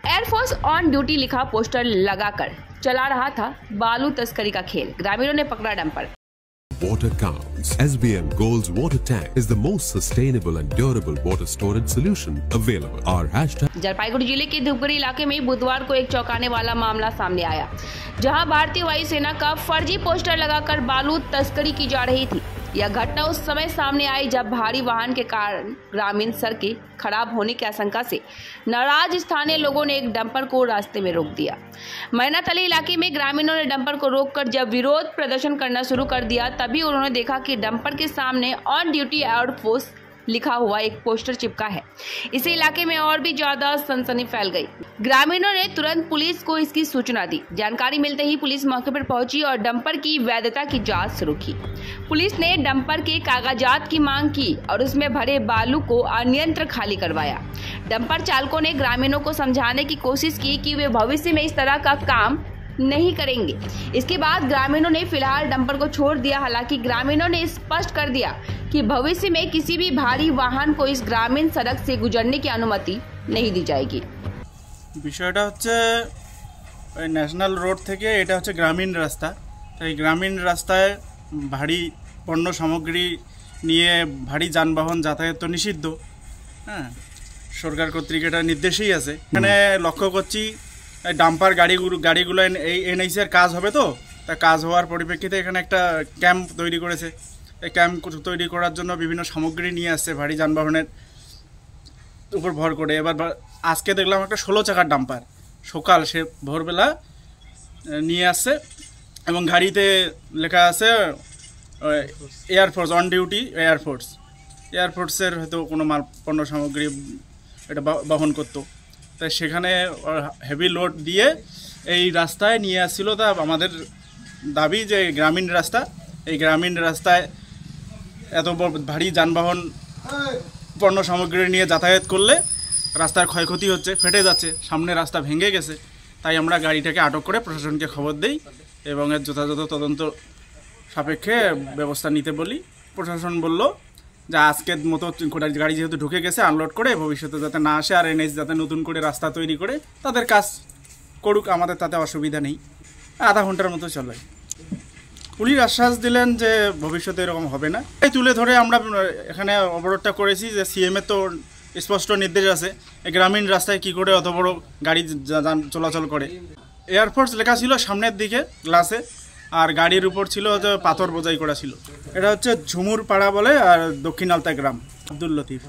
Air force on duty लिखा poster लगाकर चला रहा था बालू तस्करी का खेल। ग्रामीणों ने पकड़ा dumper. Water counts. SBM Gold's water tank is the most sustainable and durable water storage solution available. Our hashtag Jalpaiguri जिले के धूपगढ़ी इलाके में बुधवार को एक चौंकाने वाला मामला सामने आया, जहां भारतीय वायुसेना का फर्जी पोस्टर लगाकर बालू तस्करी की जा रही थी। यह घटना उस समय सामने आई जब भारी वाहन के कारण ग्रामीण सड़कें खराब होने की आशंका से नाराज स्थानीय लोगों ने एक डंपर को रास्ते में रोक दिया। मैनातली इलाके में ग्रामीणों ने डंपर को रोककर जब विरोध प्रदर्शन करना शुरू कर दिया, तभी उन्होंने देखा कि डंपर के सामने ऑन ड्यूटी एयरफोर्स लिखा हुआ एक पोस्टर चिपका है। इसी इलाके में और भी ज्यादा सनसनी फैल गई। ग्रामीणों ने तुरंत पुलिस को इसकी सूचना दी। जानकारी मिलते ही पुलिस मौके पर पहुंची और डंपर की वैधता की जांच शुरू की। पुलिस ने डंपर के कागजात की मांग की और उसमें भरे बालू को अनियंत्र खाली करवाया। डंपर चालकों ने ग्रामीणों को समझाने की कोशिश की कि वे भविष्य में इस तरह का काम नहीं करेंगे। इसके बाद ग्रामीणों ने फिलहाल डंपर को छोड़ दिया। हालांकि ग्रामीणों ने स्पष्ट कर दिया कि भविष्य में किसी भी भारी वाहन को इस ग्रामीण सड़क से गुजरने की अनुमति नहीं दी जाएगी। বিষয়টা হচ্ছে ন্যাশনাল রোড থেকে এটা হচ্ছে গ্রামীণ রাস্তা। তাই গ্রামীণ রাস্তায় ভারী পণ্য সামগ্রী নিয়ে ভারী যানবাহন যাতায়াত তো নিষিদ্ধ। হ্যাঁ, সরকার কর্তৃক এটা নির্দেশই আছে। এখানে লক্ষ্য করছি ডাম্পার গাড়িগুলো এই এনআইসির কাজ হবে, তো তা কাজ হওয়ার পরিপ্রেক্ষিতে এখানে একটা ক্যাম্প তৈরি করেছে। এই ক্যাম্প তৈরি করার জন্য বিভিন্ন সামগ্রী নিয়ে আসছে ভারী যানবাহনের উপর ভর করে। এবার আজকে দেখলাম একটা 16 চাকার ডাম্পার সকাল সে ভোরবেলা নিয়ে আসছে এবং গাড়িতে লেখা আছে এয়ারফোর্স অন ডিউটি এয়ারফোর্সের হয়তো কোনো মাল পণ্য সামগ্রী এটা বহন করতো। তাই সেখানে হেভি লোড দিয়ে এই রাস্তায় নিয়ে আসছিল। তা আমাদের দাবি যে গ্রামীণ রাস্তা, এই গ্রামীণ রাস্তায় এত ভারী যানবাহন পণ্য সামগ্রী নিয়ে যাতায়াত করলে রাস্তার ক্ষয়ক্ষতি হচ্ছে, ফেটে যাচ্ছে, সামনে রাস্তা ভেঙে গেছে। তাই আমরা গাড়িটাকে আটক করে প্রশাসনকে খবর দেই এবং এর যথাযথ তদন্ত সাপেক্ষে ব্যবস্থা নিতে বলি। প্রশাসন বলল যে আজকের মতো গাড়ি যেহেতু ঢুকে গেছে আনলোড করে ভবিষ্যতে যাতে না আসে আর এনএইচ যাতে নতুন করে রাস্তা তৈরি করে তাদের কাজ করুক, আমাদের তাতে অসুবিধা নেই। আধা ঘন্টার মতো চলে। পুলিশ আশ্বাস দিলেন যে ভবিষ্যতে এরকম হবে না। এই তুলে ধরে আমরা এখানে অবরোধটা করেছি যে সিএমের তো স্পষ্ট নির্দেশ আছে এই গ্রামীণ রাস্তায় কী করে অত বড় গাড়ি চলাচল করে। এয়ারফোর্স লেখা ছিল সামনের দিকে গ্লাসে, আর গাড়ির উপর ছিল যে পাথর বোঝাই করা ছিল। এটা হচ্ছে ঝুমুর পাড়া বলে, আর দক্ষিণ আলতা গ্রাম। আব্দুল লতিফ।